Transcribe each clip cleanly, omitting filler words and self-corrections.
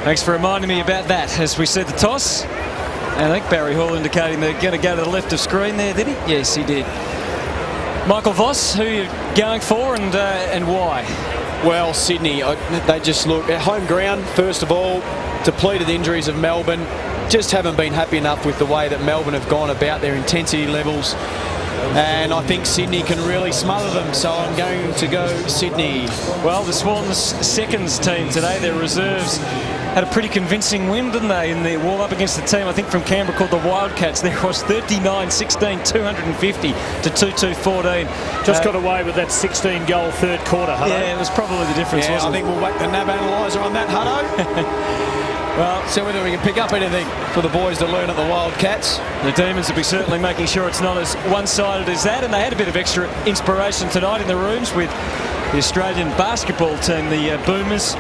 Thanks for reminding me about that as we see the toss. And I think Barry Hall indicating they're going to go to the left of screen there, did he? Yes, he did. Michael Voss, who are you going for and why? Well, Sydney, they just look at home ground, first of all, depleted injuries of Melbourne. Just haven't been happy enough with the way that Melbourne have gone about their intensity levels. And I think Sydney can really smother them, so I'm going to go Sydney. Well, the Swans seconds team today, their reserves, had a pretty convincing win, didn't they, in the warm-up against the team, I think, from Canberra called the Wildcats. There was 39-16, 250 to 2-2-14. Just got away with that 16-goal third quarter, Hutto. Yeah, it was probably the difference, wasn't it? I think we'll whack the NAB analyzer on that, Hutto. Well, so whether we can pick up anything for the boys to learn at the Wildcats. The Demons will be certainly making sure it's not as one-sided as that, and they had a bit of extra inspiration tonight in the rooms with the Australian basketball team. The Boomers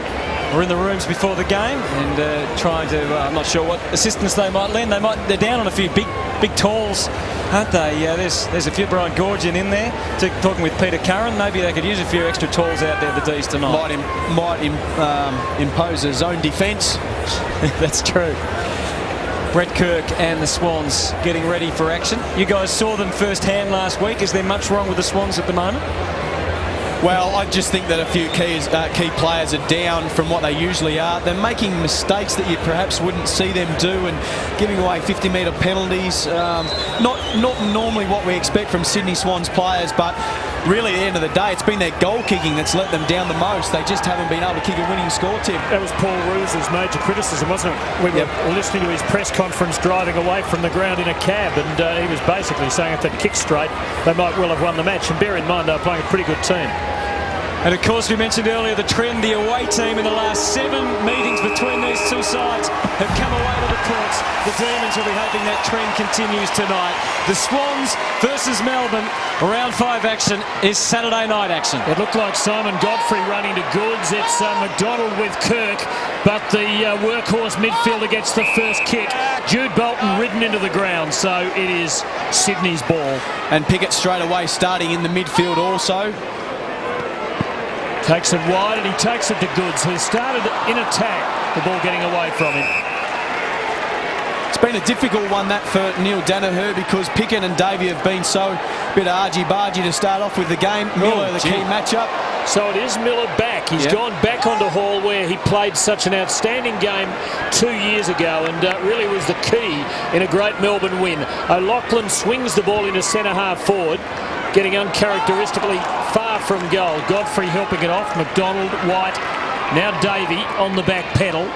were in the rooms before the game and trying to, I'm not sure what assistance they might lend. They're down on a few big talls, aren't they? There's a few. Brian Gorgian in there talking with Peter Curran. Maybe they could use a few extra talls out there, the Dees, tonight. Might impose a zone defence. That's true. Brett Kirk and the Swans getting ready for action. You guys saw them firsthand last week. Is there much wrong with the Swans at the moment? Well, I just think that a few key players are down from what they usually are. They're making mistakes that you perhaps wouldn't see them do and giving away 50-metre penalties. Not normally what we expect from Sydney Swans players, but really at the end of the day, it's been their goal kicking that's let them down the most. They just haven't been able to kick a winning score, Tim. That was Paul Roos's major criticism, wasn't it? We were listening to his press conference driving away from the ground in a cab, and he was basically saying if they'd kicked straight, they might well have won the match. And bear in mind, they were playing a pretty good team. And of course, we mentioned earlier the trend, the away team in the last 7 meetings between these two sides have come away to the courts. The Demons will be hoping that trend continues tonight. The Swans versus Melbourne, round 5 action is Saturday night action. It looked like Simon Godfrey running to goods. It's McDonald with Kirk, but the workhorse midfielder gets the first kick. Jude Bolton ridden into the ground, so it is Sydney's ball. And Pickett straight away starting in the midfield also. Takes it wide and he takes it to Goods, who started in attack, the ball getting away from him. It's been a difficult one, that, for Neil Danaher, because Pickett and Davey have been so bit argy-bargy to start off with the game. Miller, the key matchup. So it is Miller back. He's gone back onto Hall, where he played such an outstanding game 2 years ago and really was the key in a great Melbourne win. O'Loughlin swings the ball into centre-half forward, getting uncharacteristically far from goal. Godfrey helping it off. McDonald, White, now Davey on the back pedal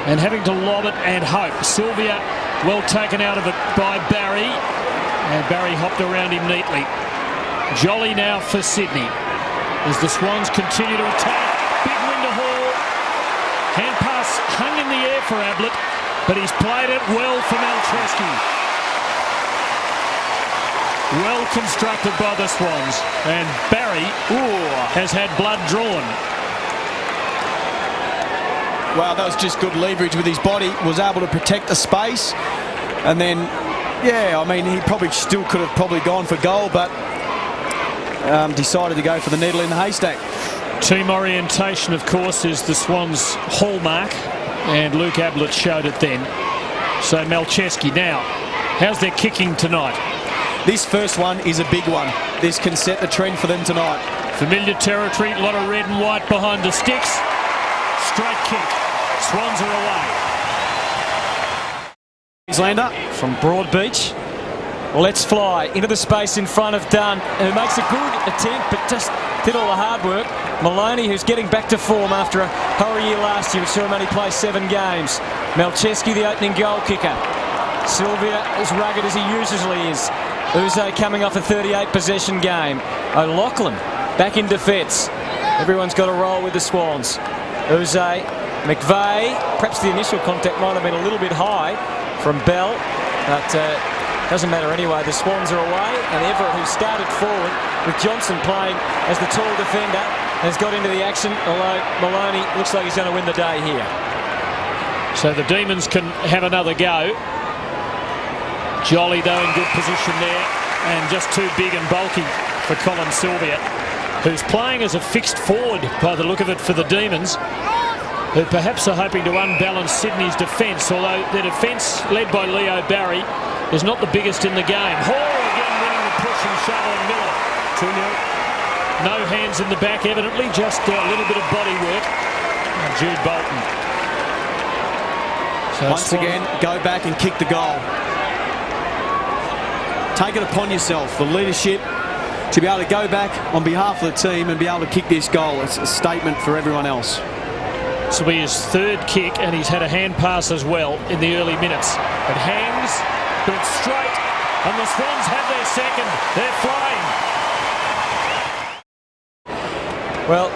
and having to lob it and hope. Sylvia well taken out of it by Barry, and Barry hopped around him neatly. Jolly now for Sydney as the Swans continue to attack. Big win to Hall. Hand pass hung in the air for Ablett, but he's played it well for Malcheski. Well constructed by the Swans, and Barry has had blood drawn. Well, that was just good leverage with his body, was able to protect the space, and then, I mean, he probably still could have probably gone for goal, but decided to go for the needle in the haystack. Team orientation, of course, is the Swans' hallmark, and Luke Ablett showed it then. So Malcheski now, how's their kicking tonight? This first one is a big one. This can set the trend for them tonight. Familiar territory, a lot of red and white behind the sticks. Straight kick. Swans are away. Queenslander from Broadbeach. Let's fly into the space in front of Dunn, who makes a good attempt but just did all the hard work. Maloney, who's getting back to form after a horror year last year, which saw him only play 7 games. Malcheski, the opening goal kicker. Sylvia, as rugged as he usually is. Uze coming off a 38 possession game. O'Loughlin back in defence. Everyone's got a roll with the Swans. Uze, McVeigh, perhaps the initial contact might have been a little bit high from Bell, but doesn't matter anyway. The Swans are away, and Everett, who started forward with Johnson playing as the tall defender, has got into the action, although Maloney looks like he's going to win the day here. So the Demons can have another go. Jolly, though, in good position there, and just too big and bulky for Colin Sylvia, who's playing as a fixed forward by the look of it for the Demons. who perhaps are hoping to unbalance Sydney's defence, although their defence, led by Leo Barry, is not the biggest in the game. Hall again winning the push and shove on Miller. 2-0. No hands in the back, evidently, just a little bit of body work. Jude Bolton. So once again, go back and kick the goal. Take it upon yourself, the leadership, to be able to go back on behalf of the team and be able to kick this goal. It's a statement for everyone else. This will be his third kick, and he's had a hand pass as well in the early minutes. It hangs, but it's straight, and the Swans have their second. They're flying. Well,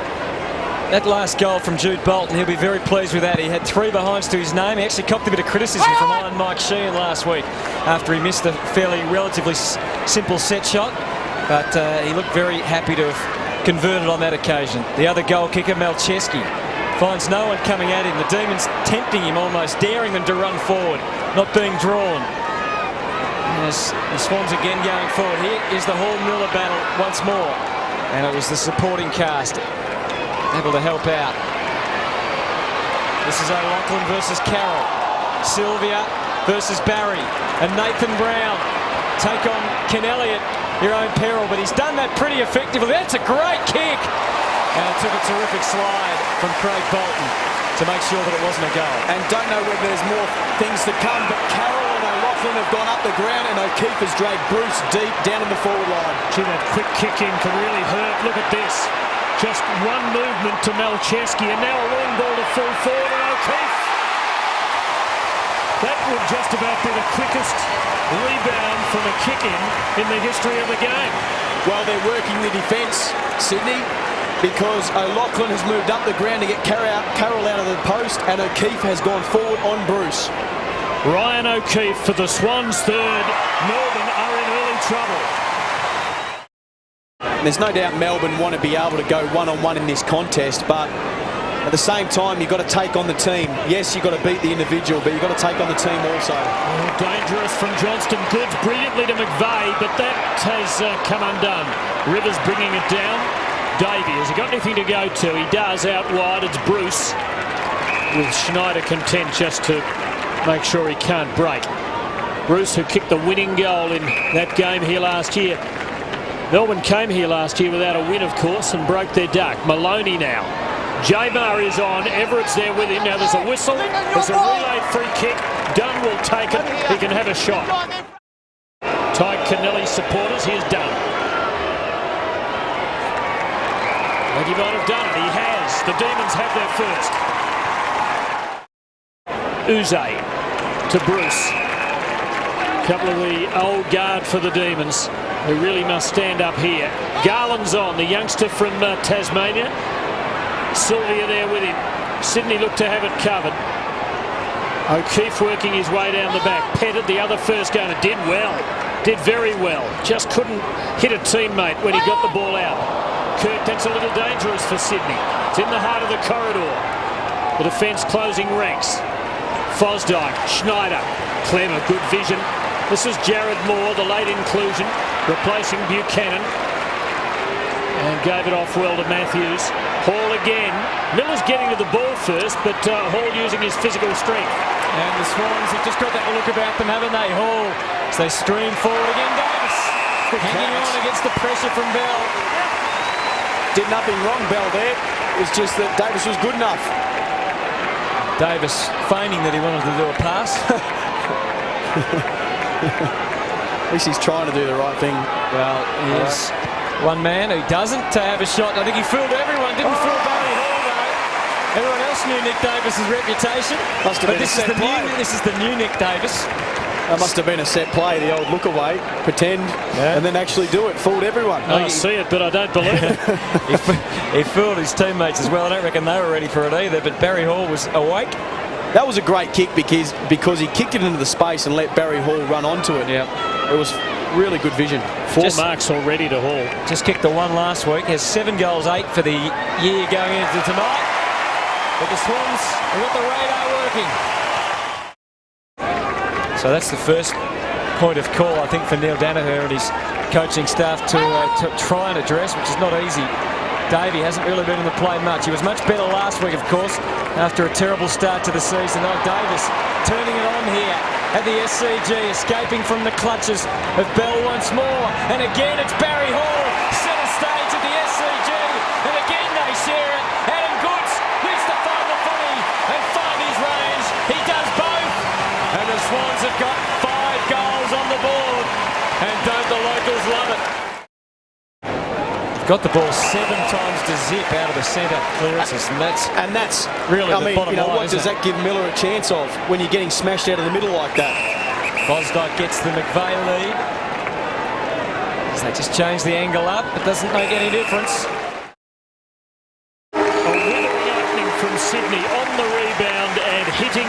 that last goal from Jude Bolton, he'll be very pleased with that. He had 3 behinds to his name. He actually copped a bit of criticism from Iron Mike Sheehan last week after he missed a fairly relatively simple set shot. But he looked very happy to have converted on that occasion. The other goal kicker, Malcheski, finds no one coming at him. The Demons tempting him almost, daring them to run forward, not being drawn. As the Swans again going forward. Here is the Hall-Miller battle once more. And it was the supporting cast able to help out. This is O'Loughlin versus Carroll. Sylvia versus Barry. And Nathan Brown take on Ken Elliott, your own peril. But he's done that pretty effectively. That's a great kick. And it took a terrific slide from Craig Bolton to make sure that it wasn't a goal. And don't know whether there's more things to come, but Carroll and O'Loughlin have gone up the ground, and O'Keefe has dragged Bruce deep down in the forward line. Gee, that quick kick in can really hurt. Look at this. Just one movement to Malcheski, and now a long ball to full forward, and O'Keefe. That would just about be the quickest rebound from a kick-in in the history of the game. Well, they're working the defence, Sydney, because O'Loughlin has moved up the ground to get Carroll out of the post, and O'Keefe has gone forward on Bruce. Ryan O'Keefe for the Swans' third. Melbourne are in early trouble. There's no doubt Melbourne want to be able to go one-on-one in this contest, but at the same time, you've got to take on the team. Yes, you've got to beat the individual, but you've got to take on the team also. Oh, dangerous from Johnston. Goods brilliantly to McVeigh, but that has come undone. Rivers bringing it down. Davey, has he got anything to go to? He does, out wide. It's Bruce, with Schneider content just to make sure he can't break. Bruce, who kicked the winning goal in that game here last year. Melbourne came here last year without a win, of course, and broke their duck. Maloney now. J-Mar is on. Everett's there with him. Now there's a whistle. There's a relay free kick. Dunn will take it. He can have a shot. Ty Kennelly supporters. Here's Dunn. And he might have done it. He has. The Demons have their first. Uze to Bruce. A couple of the old guard for the Demons who really must stand up here. Garland's on, the youngster from Tasmania. Sylvia there with him. Sydney looked to have it covered. O'Keefe working his way down the back. Petted the other first game. Did well. Did very well. Just couldn't hit a teammate when he got the ball out. Kirk, that's a little dangerous for Sydney. It's in the heart of the corridor. The defence closing ranks. Fosdyke, Schneider, clever, good vision. This is Jared Moore, the late inclusion, replacing Buchanan. And gave it off well to Matthews. Hall again. Miller's getting to the ball first, but Hall using his physical strength. And the Swans have just got that look about them, haven't they? Hall, as they stream forward again. Davis hanging on against the pressure from Bell. Did nothing wrong, Bell, there. It's just that Davis was good enough. Davis feigning that he wanted to do a pass. At least he's trying to do the right thing. Well, he is one man who doesn't have a shot. I think he fooled everyone. Didn't fool Barry Hall, though. Everyone else knew Nick Davis's reputation. Must have been a set play. This is the new Nick Davis. That must have been a set play, the old look away, pretend, and then actually do it. Fooled everyone. I see it, but I don't believe it. He fooled his teammates as well. I don't reckon they were ready for it either, but Barry Hall was awake. That was a great kick because he kicked it into the space and let Barry Hall run onto it. Yeah, it was really good vision. 4 marks already to Hall. Just kicked the one last week. Has 7 goals, 8 for the year going into tonight. But the Swans have got the radar working. So that's the first point of call, I think, for Neil Danaher and his coaching staff to try and address, which is not easy. Davey hasn't really been in the play much. He was much better last week, of course, after a terrible start to the season. Oh, Davis turning it on here at the SCG, escaping from the clutches of Bell once more. And again, it's Barry Hall, centre stage at the SCG. And again, they share it. Adam Goods needs to find the footy and find his range. He does both. And the Swans have got 5 goals on the board. And don't the locals love it? Got the ball 7 times to zip out of the centre clearances, and that's really the bottom line. What does that give Miller a chance of when you're getting smashed out of the middle like that? Fosdyke gets the McVeigh lead. As they just change the angle up, it doesn't make any difference. A withering opening from Sydney on the rebound and hitting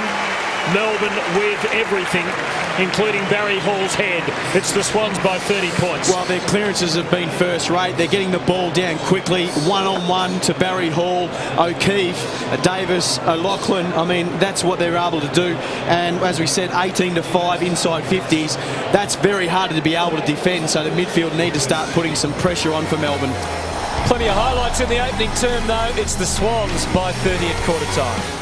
Melbourne with everything, including Barry Hall's head. It's the Swans by 30 points. Well, their clearances have been first rate. They're getting the ball down quickly, one-on-one to Barry Hall, O'Keefe, Davis, O'Loughlin. I mean, that's what they're able to do. And as we said, 18-5 inside 50s. That's very hard to be able to defend, so the midfield need to start putting some pressure on for Melbourne. Plenty of highlights in the opening term, though. It's the Swans by 30 at quarter time.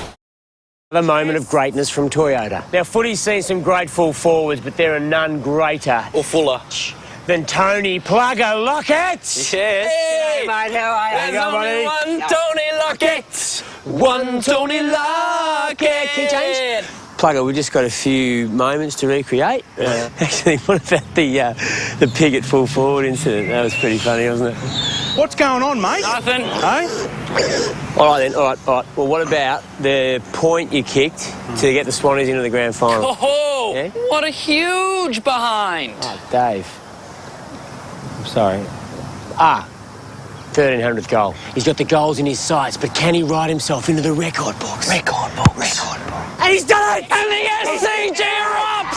A moment of greatness from Toyota. Now, footy's seen some great full forwards, but there are none greater or fuller than Tony Plugger Lockett. Yes. Hey, mate, how are you? There's only one Tony Lockett. One Tony Lockett. Can you change? Plugger, we just got a few moments to recreate. Actually, what about the pig at full forward incident? That was pretty funny, wasn't it? What's going on, mate? Nothing. Hey? All right then, all right. Well, what about the point you kicked to get the Swannies into the grand final? Oh, Yeah? what a huge behind. Oh, Dave. I'm sorry. 1300th goal. He's got the goals in his sights, but can he write himself into the record books? Record books. And he's done it! And the SCG erupts!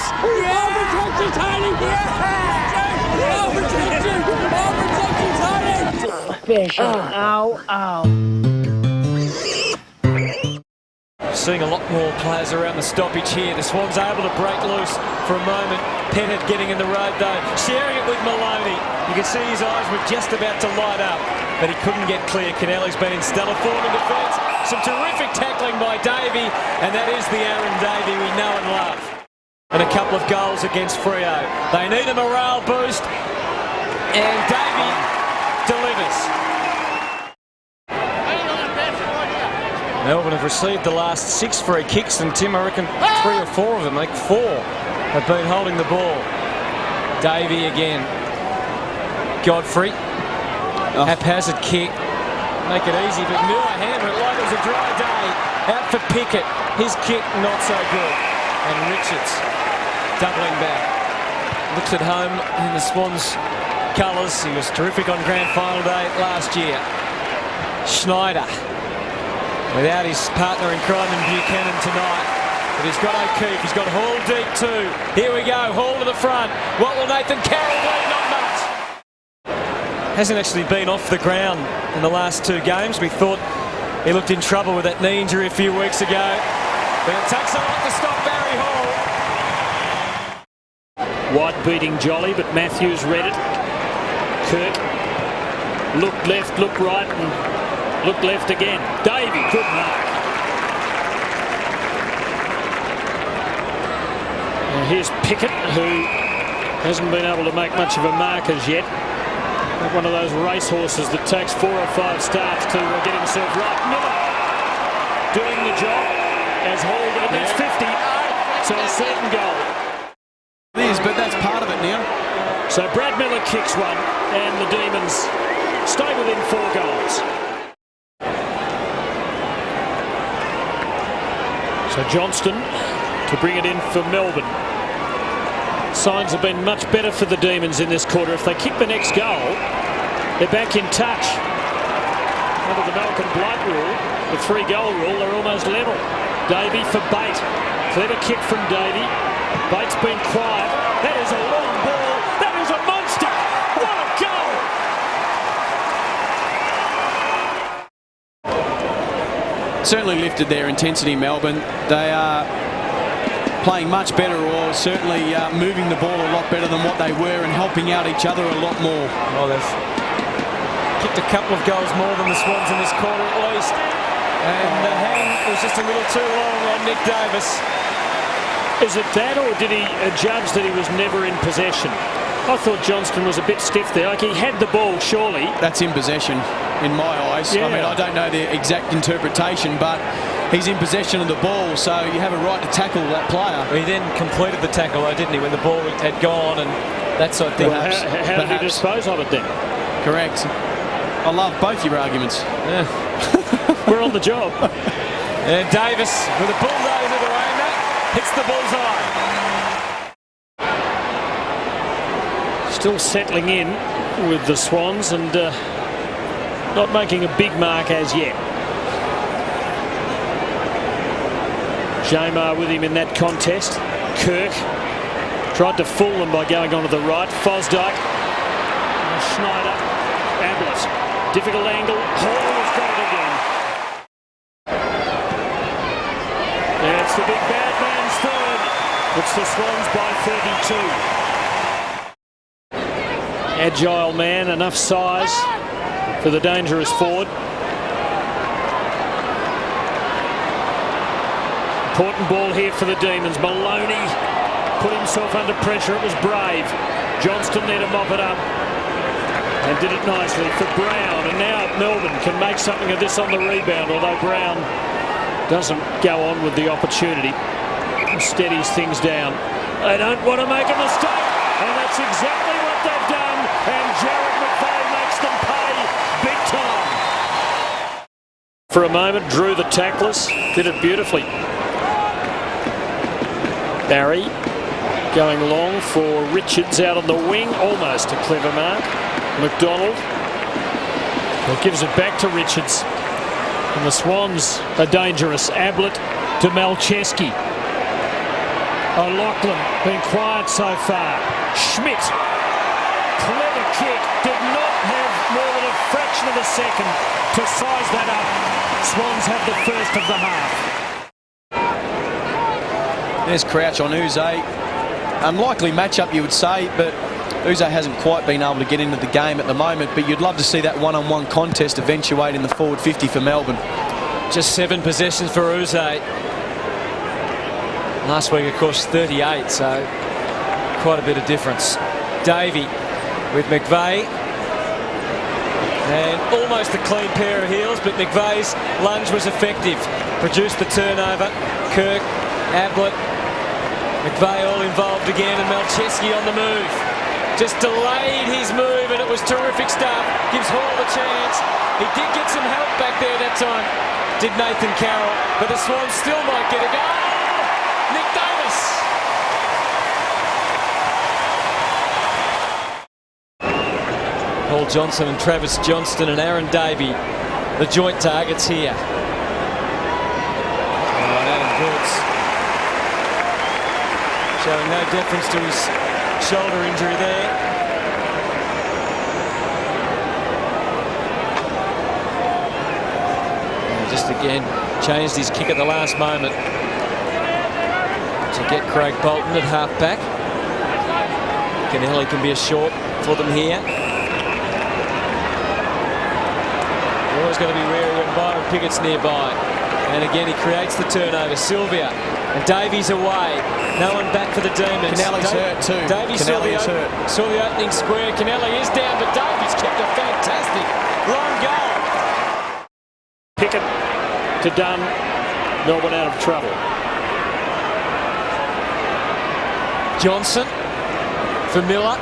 Seeing a lot more players around the stoppage here. The Swans are able to break loose for a moment. Pettit getting in the road though, sharing it with Maloney. You can see his eyes were just about to light up, but he couldn't get clear. Kennelly's been in stellar form in defence. Some terrific tackling by Davey, and that is the Aaron Davey we know and love. And a couple of goals against Freo. They need a morale boost, and Davey delivers. Melbourne have received the last 6 free kicks, and Tim, I reckon 3 or 4 of them, like 4, have been holding the ball. Davey again. Godfrey. Haphazard kick. Make it easy, but Miller hammer it like it was a dry day. Out for Pickett. His kick not so good. And Richards doubling back. Looks at home in the Swans colours. He was terrific on grand final day last year. Schneider. Without his partner in crime in Buchanan tonight. But he's got O'Keefe, he's got Hall deep too. Here we go, Hall to the front. What will Nathan Carroll do? Not much. Hasn't actually been off the ground in the last 2 games. We thought he looked in trouble with that knee injury a few weeks ago. But it takes a lot to stop Barry Hall. White beating Jolly, but Matthews read it. Kirk looked left, looked right, and looked left again. Davey, good mark. And here's Pickett, who hasn't been able to make much of a mark as yet. Like one of those racehorses that takes 4 or 5 starts to get himself right. Miller doing the job as Hall gets 50. So a certain goal. It is, but that's part of it now. So Brad Miller kicks one, and the Demons stay within 4 goals. So Johnston to bring it in for Melbourne. Signs have been much better for the Demons in this quarter. If they kick the next goal, they're back in touch. Under the Malcolm Blight rule, the 3-goal rule, they're almost level. Davey for Bate. Clever kick from Davey. Bate's been quiet. That is a long ball. That is a monster. What a goal! Certainly lifted their intensity, Melbourne. They are playing much better, or certainly moving the ball a lot better than what they were, and helping out each other a lot more. Well, they've kicked a couple of goals more than the Swans in this quarter at least. And the hang was just a little too long on Nick Davis. Is it that, or did he judge that he was never in possession? I thought Johnston was a bit stiff there. Like, he had the ball, surely. That's in possession, in my eyes. Yeah. I mean, I don't know the exact interpretation, but he's in possession of the ball, so you have a right to tackle that player. He then completed the tackle, though, didn't he, when the ball had gone and that sort of thing. How did he dispose of it then? Correct. I love both your arguments. Yeah. We're on the job. And Davis with a bulldozer to aim at, hits the bullseye. Still settling in with the Swans and not making a big mark as yet. Jamar with him in that contest. Kirk tried to fool them by going on to the right. Fosdyke, Schneider, Ablett. Difficult angle. Hall has got it again. It's the big bad man's third. It's the Swans by 32. Agile man, enough size for the dangerous forward. Important ball here for the Demons. Maloney put himself under pressure. It was brave. Johnston there to mop it up and did it nicely for Brown. And now Melbourne can make something of this on the rebound, although Brown doesn't go on with the opportunity. Steadies things down. They don't want to make a mistake, and that's exactly what they've done. And Jared McVeigh makes them pay big time. For a moment, drew the tacklers, did it beautifully. Barry going long for Richards out on the wing, almost a clever mark. McDonald gives it back to Richards. And the Swans are dangerous. Ablett to Malcheski. O'Loughlin been quiet so far. Schmidt, clever kick, did not have more than a fraction of a second to size that up. Swans have the first of the half. There's Crouch on Uze. Unlikely matchup, you would say, but Uze hasn't quite been able to get into the game at the moment, but you'd love to see that one-on-one contest eventuate in the forward 50 for Melbourne. Just 7 possessions for Uze. Last week, of course, 38, so quite a bit of difference. Davey with McVeigh. And almost a clean pair of heels, but McVeigh's lunge was effective. Produced the turnover. Kirk, Ablett, McVeigh all involved again, and Malcheski on the move. Just delayed his move, and it was terrific stuff. Gives Hall a chance. He did get some help back there that time, did Nathan Carroll, but the Swans still might get a goal. Nick Davis. Paul Johnson and Travis Johnston and Aaron Davey, the joint targets here. Adam Goods showing no deference to his shoulder injury there. And just again changed his kick at the last moment to get Craig Bolton at half-back. Kennelly can be a short for them here. You're always going to be wary when Byron Pickett's nearby. And again, he creates the turnover. Sylvia and Davies away. No one back for the Demons. Kennelly's hurt too. Davies saw the opening square. Kennelly is down, but Davies kept a fantastic long goal. Pickett to Dunn. Melbourne out of trouble. Johnson for Miller.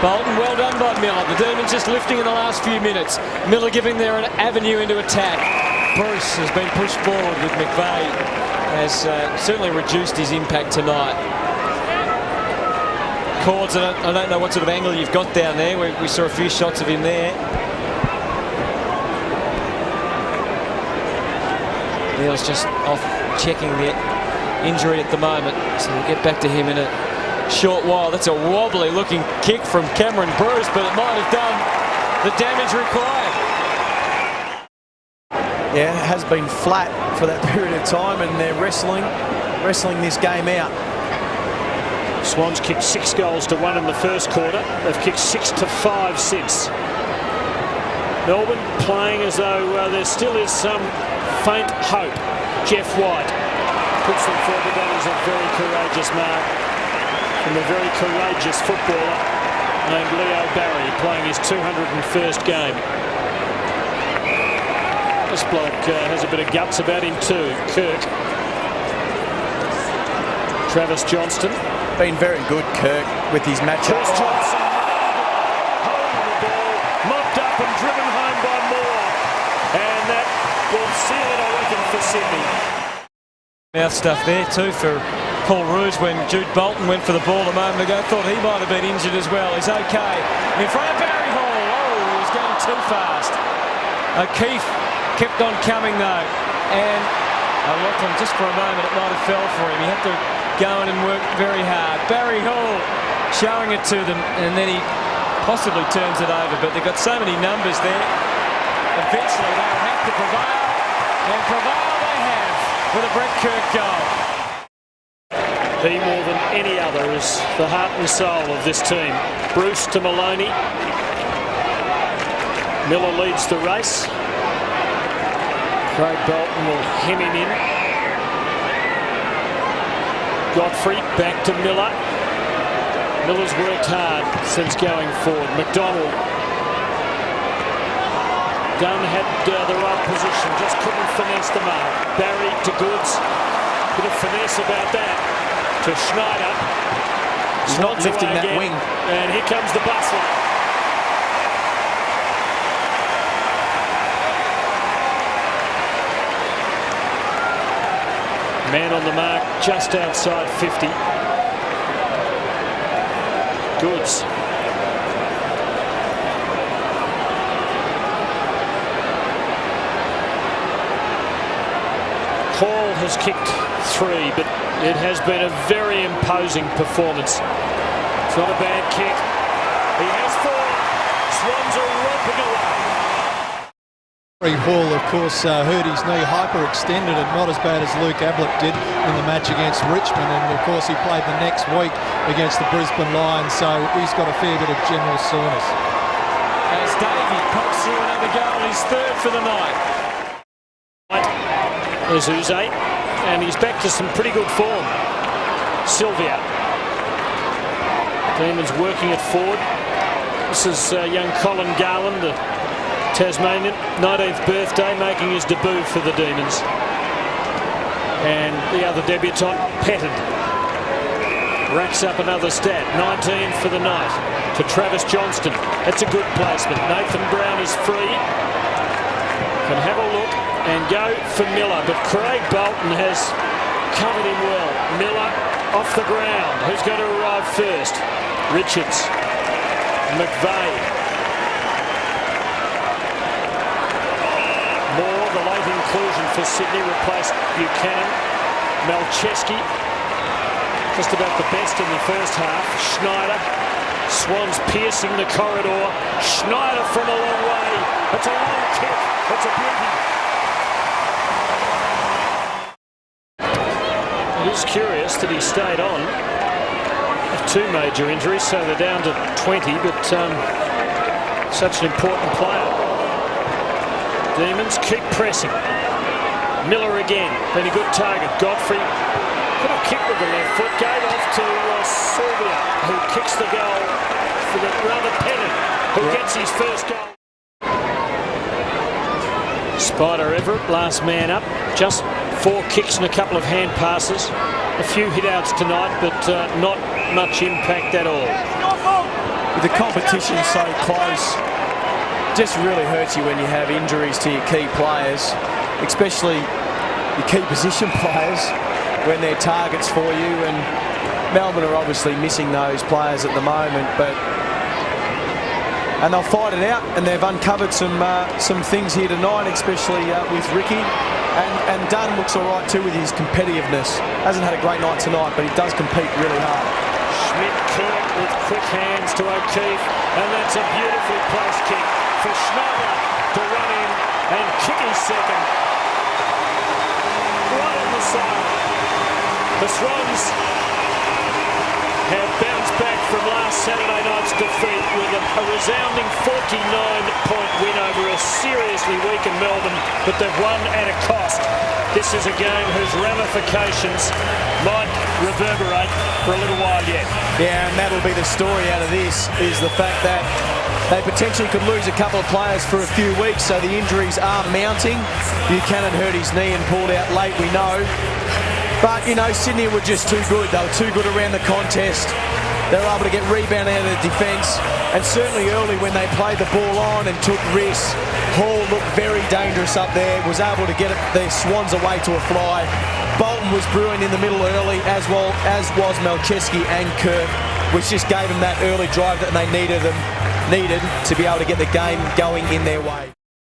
Bolton, well done by Miller. The Demons just lifting in the last few minutes. Miller giving there an avenue into attack. Bruce has been pushed forward with McVeigh. Has certainly reduced his impact tonight. Cords, I don't know what sort of angle you've got down there. We saw a few shots of him there. Neil's just off checking the injury at the moment, so we'll get back to him in a short while. That's a wobbly looking kick from Cameron Bruce, but it might have done the damage required. Yeah, it has been flat for that period of time, and they're wrestling this game out. Swans kicked 6 goals to 1 in the first quarter. They've kicked 6 to 5 since. Melbourne playing as though there still is some faint hope. Jeff White puts them forward. That is a very courageous mark from a very courageous footballer named Leo Barry, playing his 201st game. This bloke has a bit of guts about him too. Kirk. Travis Johnston. Been very good, Kirk, with his matchup. Chris Johnson holding the ball, mopped up and driven home by Moore. And that will seal it, I reckon, for Sydney. Mouth stuff there too for Paul Rouge when Jude Bolton went for the ball a moment ago. Thought he might have been injured as well. He's okay. In front of Barry Hall. Oh, he was going too fast. O'Keefe kept on coming though. And Lachlan, just for a moment, it might have fell for him. He had to go in and work very hard. Barry Hall showing it to them, and then he possibly turns it over. But they've got so many numbers there. Eventually they'll have to prevail. And prevail they have with a Brett Kirk goal. He, more than any other, is the heart and soul of this team. Bruce to Maloney. Miller leads the race. Craig Bolton will hem him in. Godfrey back to Miller. Miller's worked hard since going forward. McDonald. Dunn had the right position, just couldn't finesse the mark. Barry to Goods. Bit of finesse about that. To Schneider. He's not lifting that again. wing. And here comes the bustler. Man on the mark just outside 50. Goods. Hall has kicked 3, but it has been a very imposing performance. It's not a bad kick. He has 4. Swans are romping away. Hall, of course, hurt his knee, hyperextended it, not as bad as Luke Ablett did in the match against Richmond, and of course he played the next week against the Brisbane Lions, so he's got a fair bit of general soreness. As Davey pokes through another goal, he's 3rd for the night. There's Uze, and he's back to some pretty good form. Sylvia. Demons working it forward. This is young Colin Garland, the Tasmanian, 19th birthday, making his debut for the Demons. And the other debutant, Petted, racks up another stat. 19 for the night to Travis Johnston. That's a good placement. Nathan Brown is free. Can have a look and go for Miller, but Craig Bolton has covered him well. Miller off the ground. Who's going to arrive first? Richards. McVeigh. Moore, the late inclusion for Sydney, replaced Buchanan. Malcheski, just about the best in the first half. Schneider. Swans piercing the corridor. Schneider from a long way. It's a long kick. It's a beauty. It is curious that he stayed on. 2 major injuries, so they're down to 20, but such an important player. Demons keep pressing. Miller again, been a good target. Godfrey put a kick with the left foot, gave off to Sylvia, who kicks the goal for the rather Pennant, who gets his first goal. Spider Everett, last man up, just 4 kicks and a couple of hand passes. A few hit-outs tonight, but not much impact at all. With the competition so close, just really hurts you when you have injuries to your key players, especially your key position players when they're targets for you. And Melbourne are obviously missing those players at the moment, and they'll fight it out. And they've uncovered some things here tonight, especially with Ricky. And Dunn looks all right too with his competitiveness. Hasn't had a great night tonight, but he does compete really hard. Schmidt Kirk with quick hands to O'Keefe, and that's a beautifully placed kick for Schneider to run in and kick his second. Right on the side. The Swans have bounced back from last Saturday night's defeat with a A resounding 49-point win over a seriously weakened Melbourne, but they've won at a cost. This is a game whose ramifications might reverberate for a little while yet. Yeah, and that'll be the story out of this, is the fact that they potentially could lose a couple of players for a few weeks, so the injuries are mounting. Buchanan hurt his knee and pulled out late, we know. But, you know, Sydney were just too good. They were too good around the contest. They were able to get rebound out of the defence. And certainly early when they played the ball on and took risks, Hall looked very dangerous up there, was able to get their Swans away to a fly. Bolton was brewing in the middle early, as was Malcheski and Kirk, which just gave them that early drive that they needed to be able to get the game going in their way.